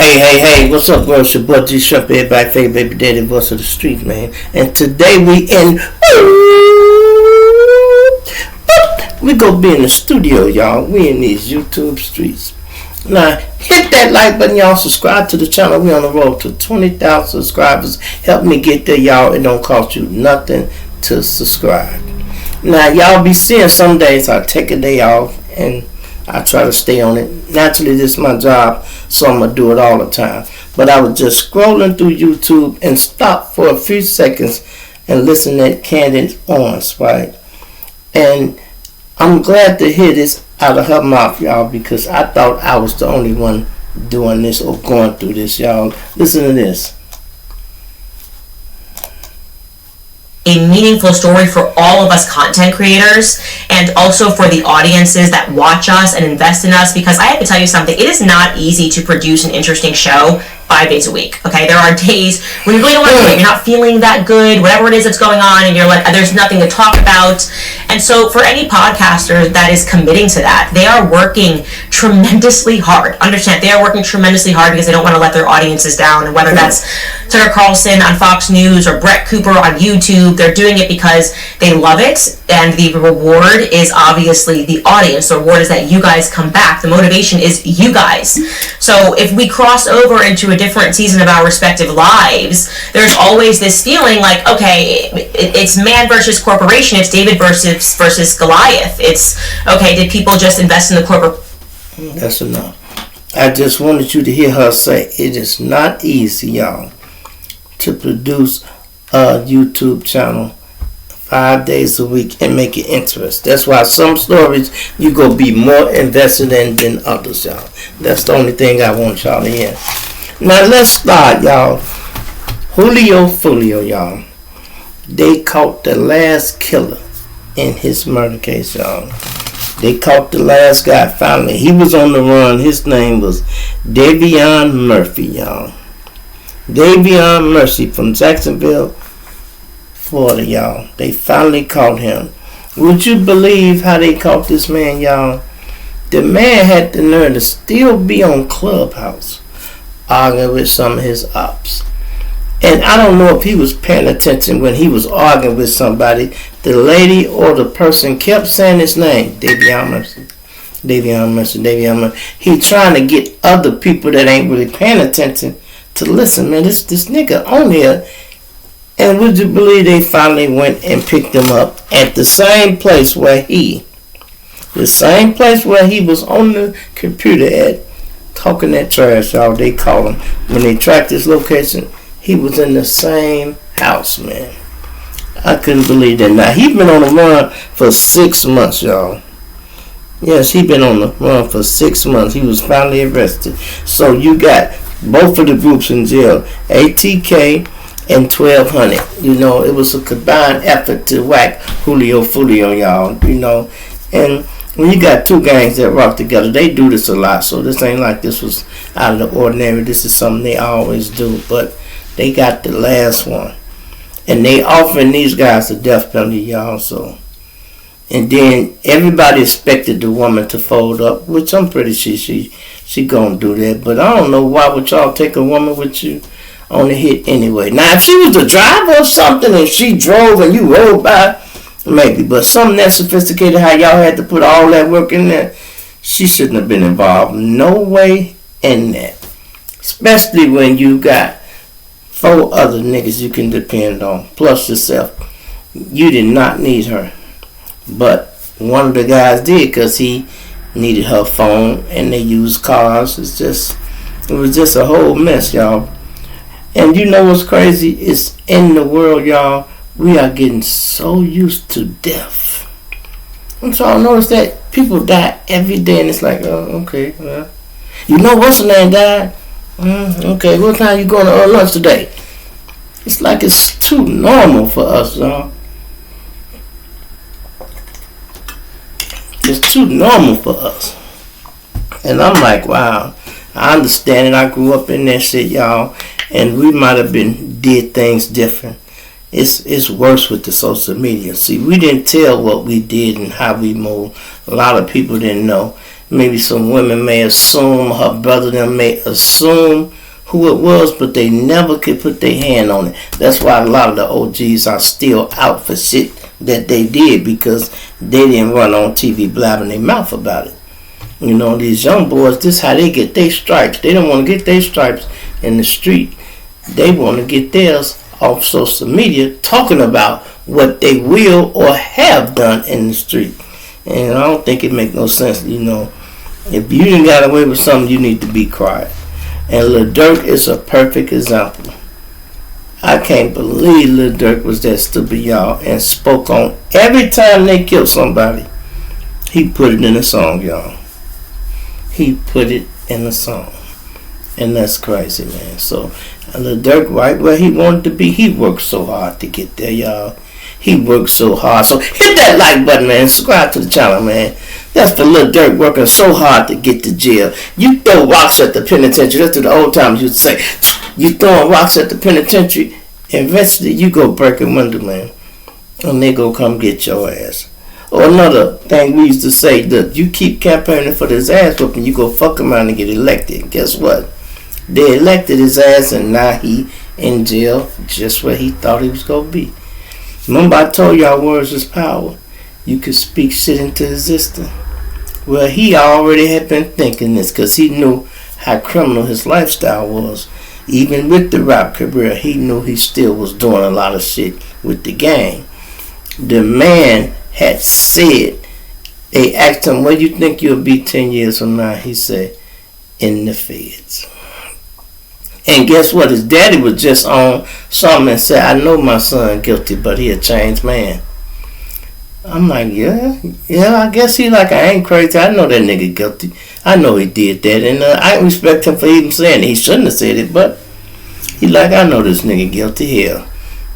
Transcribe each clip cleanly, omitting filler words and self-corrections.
Hey, what's up, world? It's your boy G Shrimp, everybody favorite baby daddy, voice of the street, man. And today we gonna be in the studio, y'all. We in these YouTube streets. Now, hit that like button, y'all. Subscribe to the channel. We on the road to 20,000 subscribers. Help me get there, y'all. It don't cost you nothing to subscribe. Now, y'all be seeing some days I take a day off and I try to stay on it. Naturally, this is my job, so I'm going to do it all the time. But I was just scrolling through YouTube and stopped for a few seconds and listened to Candace Owens, right? And I'm glad to hear this out of her mouth, y'all, because I thought I was the only one doing this or going through this, y'all. Listen to this. A meaningful story for all of us content creators and also for the audiences that watch us and invest in us, because I have to tell you something, it is not easy to produce an interesting show 5 days a week. Okay, there are days when you really don't want to do it, you're not feeling that good, whatever it is that's going on, and you're like, there's nothing to talk about. And so for any podcaster that is committing to that, they are working tremendously hard. Understand, they are working tremendously hard because they don't want to let their audiences down. And whether that's Tucker Carlson on Fox News or Brett Cooper on YouTube, they're doing it because they love it, and the reward is obviously the audience. The reward is that you guys come back. The motivation is you guys. So if we cross over into a different season of our respective lives, there's always this feeling like, okay, it's man versus corporation. It's David versus Goliath. It's, okay, did people just invest in the corporate? That's enough. I just wanted you to hear her say it is not easy, y'all, to produce a YouTube channel 5 days a week and make it interesting. That's why some stories you gonna be more invested in than others, y'all. That's the only thing I want y'all to hear. Now let's start, y'all. Julio foollio, y'all. They caught the last killer in his murder case, y'all. They caught the last guy finally. He was on the run. His name was Davion Murphy, y'all. Davion Murphy from Jacksonville, Florida, y'all. They finally caught him. Would you believe how they caught this man, y'all? The man had the nerve to still be on Clubhouse arguing with some of his ops. And I don't know if he was paying attention when he was arguing with somebody. The lady or the person kept saying his name, Davion Murphy. Davion Murphy, Davion Murphy. He trying to get other people that ain't really paying attention to listen. Man, this nigga on here. And would you believe they finally went and picked him up at the same place where he was on the computer at, talking that trash, y'all. They called him. When they tracked his location, he was in the same house, man. I couldn't believe that. Now, he been on the run for 6 months, y'all. Yes, he been on the run for 6 months. He was finally arrested. So you got both of the groups in jail, ATK and 1200. You know, it was a combined effort to whack Julio foollio, y'all. You know, and when you got two gangs that rock together, they do this a lot. So this ain't like this was out of the ordinary. This is something they always do. But they got the last one, and they offering these guys the death penalty, y'all. So, and then everybody expected the woman to fold up, which I'm pretty sure she gonna do that. But I don't know why would y'all take a woman with you on the hit anyway. Now, if she was the driver or something and she drove and you rode by, maybe. But something that sophisticated, how y'all had to put all that work in there, she shouldn't have been involved. No way in that. Especially when you got 4 other niggas you can depend on, plus yourself. You did not need her. But one of the guys did, because he needed her phone and they used cars. It was just a whole mess, y'all. And you know what's crazy? It's in the world, y'all. We are getting so used to death. I'm trying to notice that people die every day, and it's like, oh, okay, well, you know what's the name died? Okay, what time you going to earn lunch today? It's like it's too normal for us, y'all. It's too normal for us. And I'm like, wow, I understand it. I grew up in that shit, y'all, and we might have did things different. It's worse with the social media. See, we didn't tell what we did and how we moved. A lot of people didn't know. Maybe some women may assume, her brother them may assume who it was, but they never could put their hand on it. That's why a lot of the OGs are still out for shit that they did, because they didn't run on TV blabbing their mouth about it. You know, these young boys, this is how they get their stripes. They don't want to get their stripes in the street. They want to get theirs off social media, talking about what they will or have done in the street. And I don't think it make no sense, you know. If you done got away with something, you need to be quiet. And Lil Durk is a perfect example. I can't believe Lil Durk was that stupid, y'all, and spoke on every time they killed somebody. He put it in a song, y'all. He put it in a song. And that's crazy, man. So, Lil Durk, right where he wanted to be, he worked so hard to get there, y'all. He worked so hard. So, hit that like button, man. Subscribe to the channel, man. That's for Lil Durk working so hard to get to jail. You throw rocks at the penitentiary. That's what the old timers used to say. You throwing rocks at the penitentiary, eventually you go break a window, man. And they go come get your ass. Or another thing we used to say, that you keep campaigning for this ass whooping, you go fuck around and get elected. And guess what? They elected his ass, and now he in jail just where he thought he was going to be. Remember I told y'all words is power. You could speak shit into existence. Well, he already had been thinking this, because he knew how criminal his lifestyle was. Even with the rap career, he knew he still was doing a lot of shit with the gang. The man had said, they asked him, where you think you'll be 10 years from now? He said, in the feds. And guess what? His daddy was just on something and said, I know my son guilty, but he a changed man. I'm like, yeah, I guess he like, I ain't crazy. I know that nigga guilty. I know he did that. And I respect him for even saying it. He shouldn't have said it, but he like, I know this nigga guilty. Hell,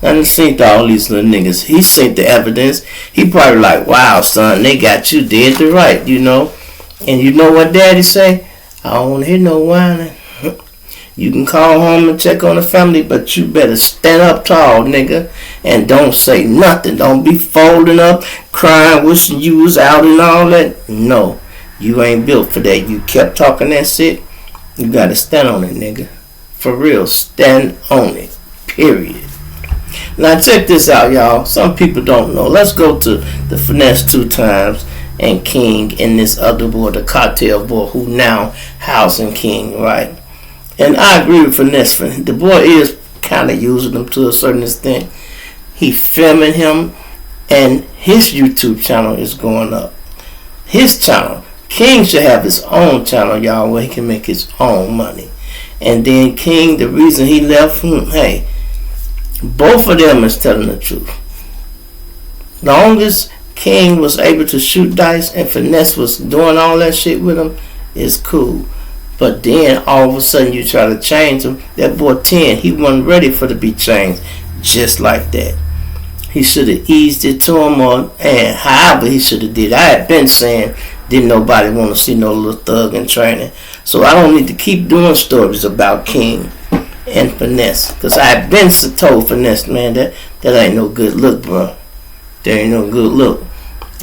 I done seen all these little niggas. He seen the evidence. He probably like, wow, son, they got you dead to right, you know. And you know what daddy say? I don't want to hear no whining. You can call home and check on the family, but you better stand up tall, nigga, and don't say nothing. Don't be folding up, crying, wishing you was out and all that. No, you ain't built for that. You kept talking that shit. You gotta stand on it, nigga. For real, stand on it. Period. Now check this out, y'all. Some people don't know. Let's go to the Finesse 2 Times and King and this other boy, the cartel boy, who now housing King, right? And I agree with Finesse. The boy is kind of using him to a certain extent. He filming him, and his YouTube channel is going up. His channel. King should have his own channel, y'all, where he can make his own money. And then King, the reason he left, hey, both of them is telling the truth. Longest King was able to shoot dice and Finesse was doing all that shit with him is cool. But then all of a sudden you try to change him. That boy 10, he wasn't ready for to be changed just like that. He should have eased it to him, and however he should have did. I had been saying, didn't nobody want to see no little thug in training. So I don't need to keep doing stories about King and Finesse. Because I had been told Finesse, man, that ain't no good look, bro. That ain't no good look.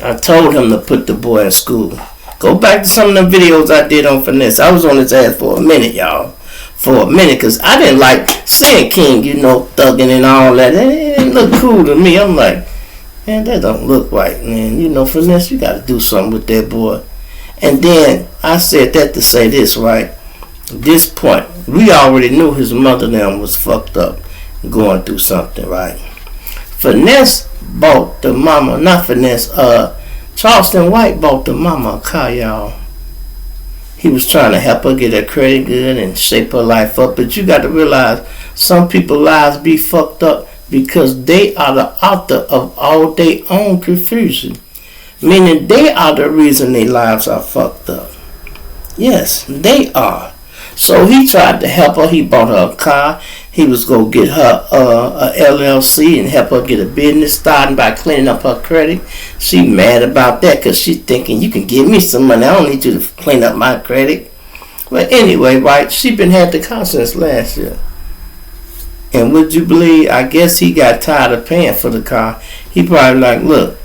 I told him to put the boy in school. Go back to some of the videos I did on Finesse. I was on his ass for a minute, y'all. For a minute, because I didn't like seeing King, you know, thugging and all that. It didn't look cool to me. I'm like, man, that don't look right, man. You know, Finesse, you got to do something with that boy. And then I said that to say this, right? At this point, we already knew his mother now was fucked up, going through something, right? Finesse bought the mama, not Finesse, Charleston White bought the mama a car, y'all. He was trying to help her get her credit good and shape her life up. But you got to realize some people's lives be fucked up because they are the author of all their own confusion. Meaning they are the reason their lives are fucked up. Yes, they are. So he tried to help her. He bought her a car. He was going to get her a LLC and help her get a business starting by cleaning up her credit. She mad about that because she's thinking, you can give me some money. I don't need you to clean up my credit. But anyway, right, she been had the car since last year. And would you believe, I guess he got tired of paying for the car. He probably like, look,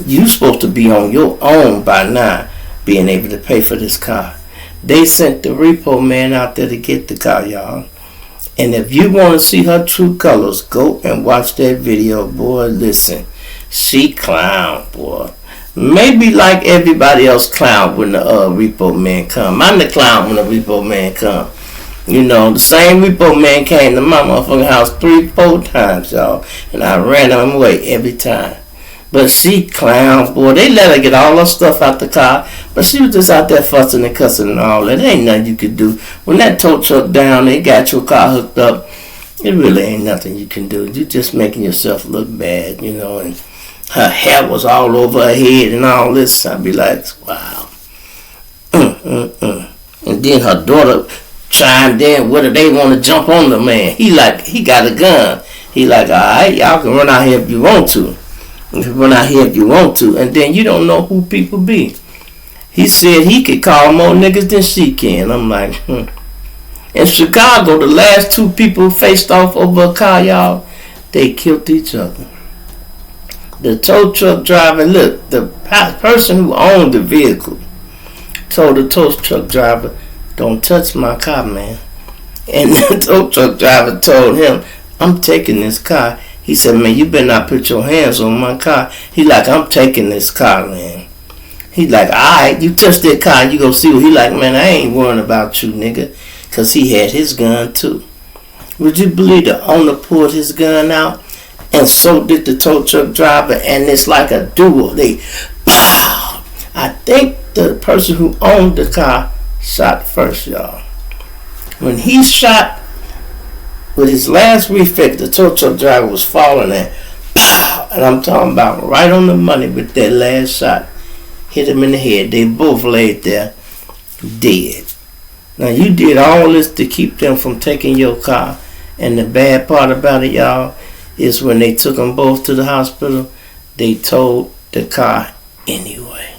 you supposed to be on your own by now. being able to pay for this car. They sent the repo man out there to get the car, y'all. And if you want to see her true colors, go and watch that video, boy. Listen, she clown, boy. Maybe like everybody else clown when the repo man come. I'm the clown when the repo man come. You know, the same repo man came to my motherfucking house 3-4 times, y'all. And I ran him away every time. But she clown, boy. They let her get all her stuff out the car. But she was just out there fussing and cussing and all that. There ain't nothing you could do. When that tow truck down, they got your car hooked up. It really ain't nothing you can do. You're just making yourself look bad, you know. And her hair was all over her head and all this. I'd be like, wow. And then her daughter chimed in whether they want to jump on the man. He got a gun. He like, all right, y'all can run out here if you want to. If you run out here if you want to. And then you don't know who people be. He said he could call more niggas than she can. I'm like, In Chicago, the last 2 people faced off over a car, y'all. They killed each other. The tow truck driver, look, the person who owned the vehicle told the tow truck driver, don't touch my car, man. And the tow truck driver told him, I'm taking this car. He said, man, you better not put your hands on my car. He like, I'm taking this car, man. He like, all right, you touch that car, you go see what he like, man, I ain't worrying about you, nigga. Because he had his gun, too. Would you believe the owner pulled his gun out? And so did the tow truck driver, and it's like a duel. They, pow! I think the person who owned the car shot first, y'all. When he shot with his last reflex, the tow truck driver was falling there. Pow! And I'm talking about right on the money with that last shot. Hit him in the head. They both laid there dead. Now you did all this to keep them from taking your car. And the bad part about it, y'all, is when they took them both to the hospital, they towed the car anyway.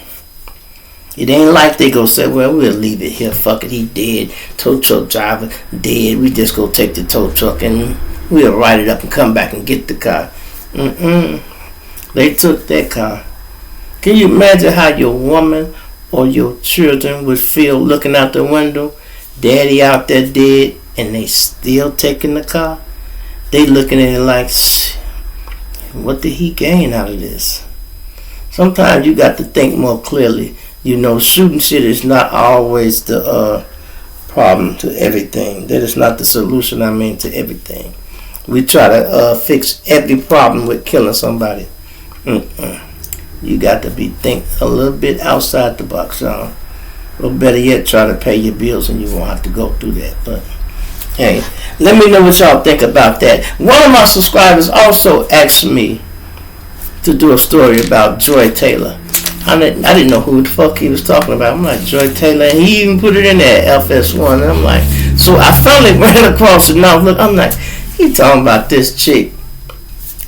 It ain't like they go say, well, we'll leave it here. Fuck it, he dead. Tow truck driver dead. We just go take the tow truck and we'll write it up and come back and get the car. They took that car. Can you imagine how your woman or your children would feel looking out the window? Daddy out there dead and they still taking the car? They looking at it like, what did he gain out of this? Sometimes you got to think more clearly. You know, shooting shit is not always the problem to everything. That is not the solution, to everything. We try to fix every problem with killing somebody. You got to think a little bit outside the box, y'all. Or better yet, try to pay your bills and you won't have to go through that. But hey, let me know what y'all think about that. One of my subscribers also asked me to do a story about Joy Taylor. I didn't know who the fuck he was talking about. I'm like, Joy Taylor. And he even put it in there, FS1. And I'm like, so I finally ran across it. Now look, I'm like, he talking about this chick.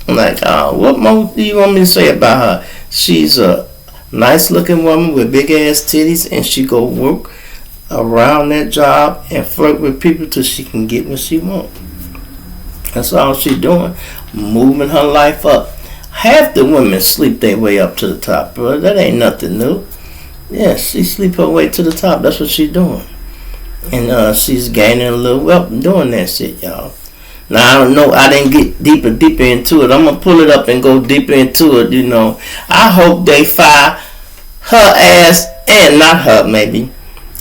I'm like, what more do you want me to say about her? She's a nice looking woman with big ass titties, and she go work around that job and flirt with people till she can get what she want. That's all she doing, moving her life up. Half the women sleep their way up to the top, bro. That ain't nothing new. Yeah, she sleep her way to the top. That's what she's doing. And she's gaining a little wealth and doing that shit, y'all. Now, I don't know. I didn't get deeper into it. I'm going to pull it up and go deeper into it, you know. I hope they fire her ass, and not her, maybe.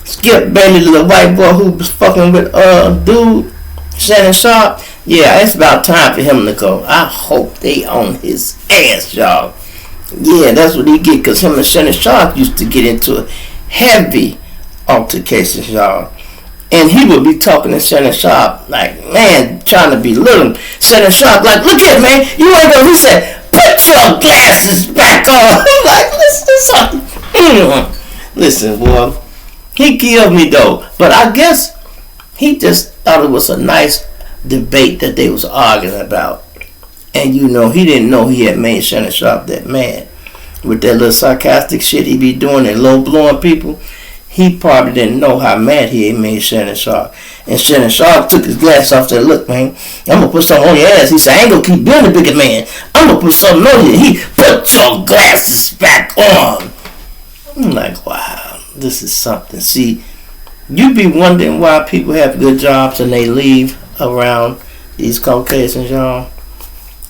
Skip Bailey, the white boy who was fucking with dude, Shannon Sharp. Yeah, it's about time for him to go. I hope they on his ass, y'all. Yeah, that's what he get, because him and Shannon Sharp used to get into heavy altercations, y'all. And he would be talking to Shannon Sharp like, man, trying to belittle him. Shannon Sharp like, look here, man, you ain't gonna, he said, put your glasses back on. I'm like, listen, listen, boy. He killed me, though. But I guess he just thought it was a nice debate that they was arguing about. And, you know, he didn't know he had made Shannon Sharp that mad. With that little sarcastic shit he be doing and low-blowing people. He probably didn't know how mad he had made Shannon Sharp. And Shannon Sharp took his glasses off and said, look, man, I'm going to put something on your ass. He said, I ain't going to keep being a bigger man. I'm going to put something on you. He put your glasses back on. I'm like, wow. This is something. See, you be wondering why people have good jobs and they leave around these Caucasians, y'all.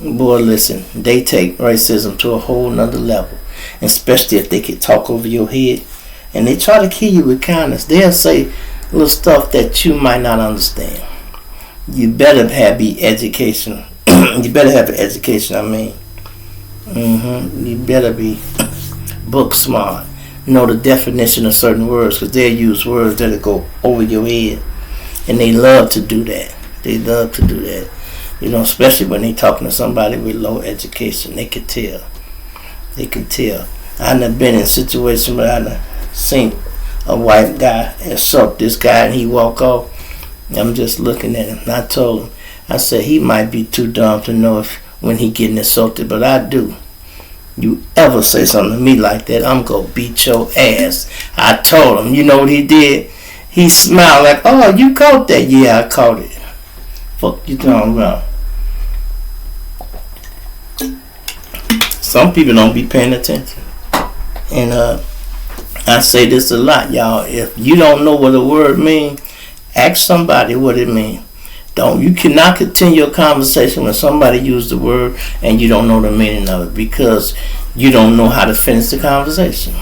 Boy, listen, they take racism to a whole nother level. Especially if they can talk over your head. And they try to kill you with kindness. They'll say little stuff that you might not understand. You better have education. You better have an education, I mean. You better be book smart. Know the definition of certain words, because they'll use words that'll go over your head. And they love to do that. They love to do that. You know, especially when they talking to somebody with low education. They can tell. They can tell. I've been in situations where I've seen a white guy insult this guy and he walk off. I'm just looking at him. And I told him, I said, he might be too dumb to know if when he getting insulted, but I do. You ever say something to me like that, I'm going to beat your ass. I told him. You know what he did? He smiled like, oh, you caught that? Yeah, I caught it. Fuck you talking about? Some people don't be paying attention. And I say this a lot, y'all. If you don't know what a word means, ask somebody what it means. You cannot continue a conversation when somebody used the word and you don't know the meaning of it, because you don't know how to finish the conversation.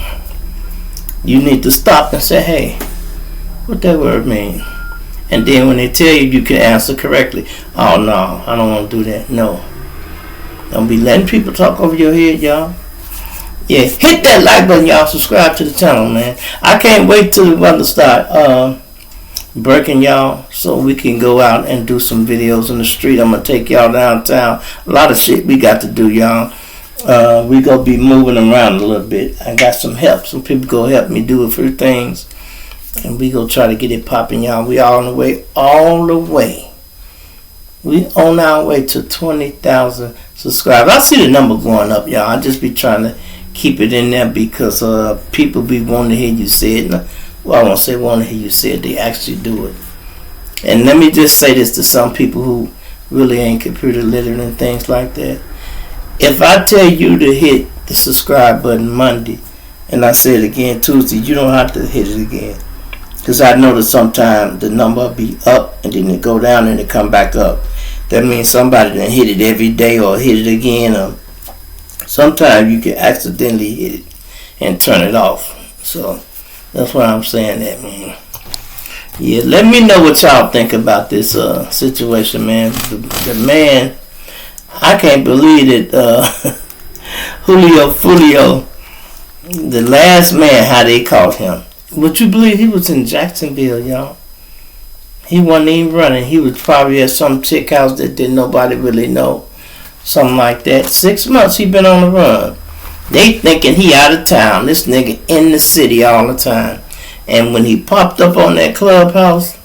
You need to stop and say, hey, what that word mean? And then when they tell you, you can answer correctly. Oh, no, I don't want to do that. No. Don't be letting people talk over your head, y'all. Yeah, hit that like button, y'all. Subscribe to the channel, man. I can't wait till the weather start breaking, y'all, so we can go out and do some videos in the street. I'm going to take y'all downtown. A lot of shit we got to do, y'all. We going to be moving around a little bit. I got some help. Some people going to help me do a few things. And we going to try to get it popping, y'all. We all on the way. All the way. We on our way to 20,000 subscribers. I see the number going up, y'all. I just be trying to keep it in there because people be wanting to hear you say it. Well, I won't say want to hear you say it. They actually do it. And let me just say this to some people who really ain't computer literate and things like that. If I tell you to hit the subscribe button Monday, and I say it again Tuesday, you don't have to hit it again. Because I know that sometimes the number will be up and then it go down and it come back up. That means somebody done hit it every day or hit it again. Or sometimes you can accidentally hit it and turn it off. So that's why I'm saying that, man. Yeah, let me know what y'all think about this situation, man. The man, I can't believe that Julio, the last man, how they caught him. Would you believe he was in Jacksonville, y'all? He wasn't even running. He was probably at some chick house that didn't nobody really know. Something like that. 6 months he been on the run. They thinking he out of town. This nigga in the city all the time. And when he popped up on that clubhouse,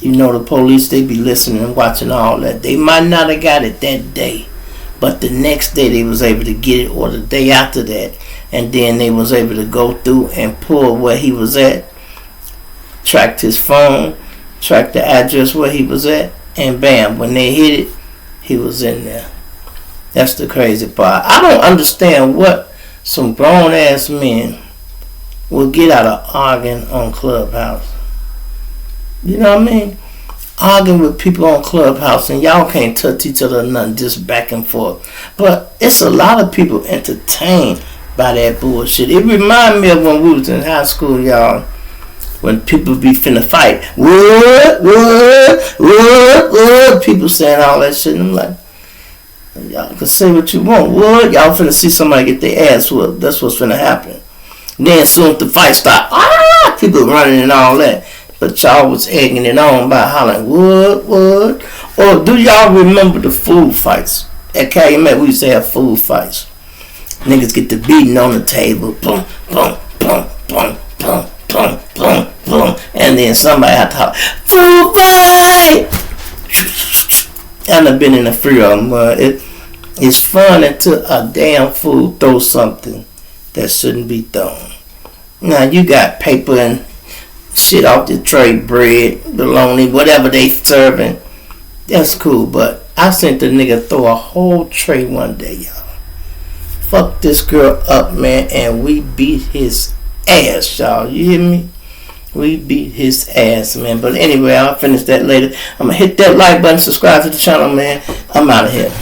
you know the police, they be listening and watching all that. They might not have got it that day, but the next day they was able to get it, or the day after that. And then they was able to go through and pull where he was at, tracked his phone, tracked the address where he was at, and bam, when they hit it, he was in there. That's the crazy part. I don't understand what some grown ass men will get out of arguing on Clubhouse. You know what I mean? Arguing with people on Clubhouse and y'all can't touch each other or nothing, just back and forth. But it's a lot of people entertained by that bullshit. It remind me of when we was in high school, y'all, when people be finna fight. What? People saying all that shit. And I'm like, y'all can say what you want. What? Y'all finna see somebody get their ass whooped. That's what's finna happen. Then soon as the fight start, people running and all that. But y'all was egging it on by hollering, what? Or do y'all remember the food fights? At Calumet, we used to have food fights. Niggas get the beating on the table. Boom, boom, boom, boom, boom, boom, boom, boom. And then somebody had to holler, food fight! And I've been in a few of them. It's fun until a damn fool throws something that shouldn't be thrown. Now you got paper and shit off the tray, bread, bologna, whatever they serving. That's cool, but I seen the nigga throw a whole tray one day, y'all. Fuck this girl up, man, and we beat his ass, y'all. You hear me? We beat his ass, man. But anyway, I'll finish that later. I'm going to hit that like button, subscribe to the channel, man. I'm out of here.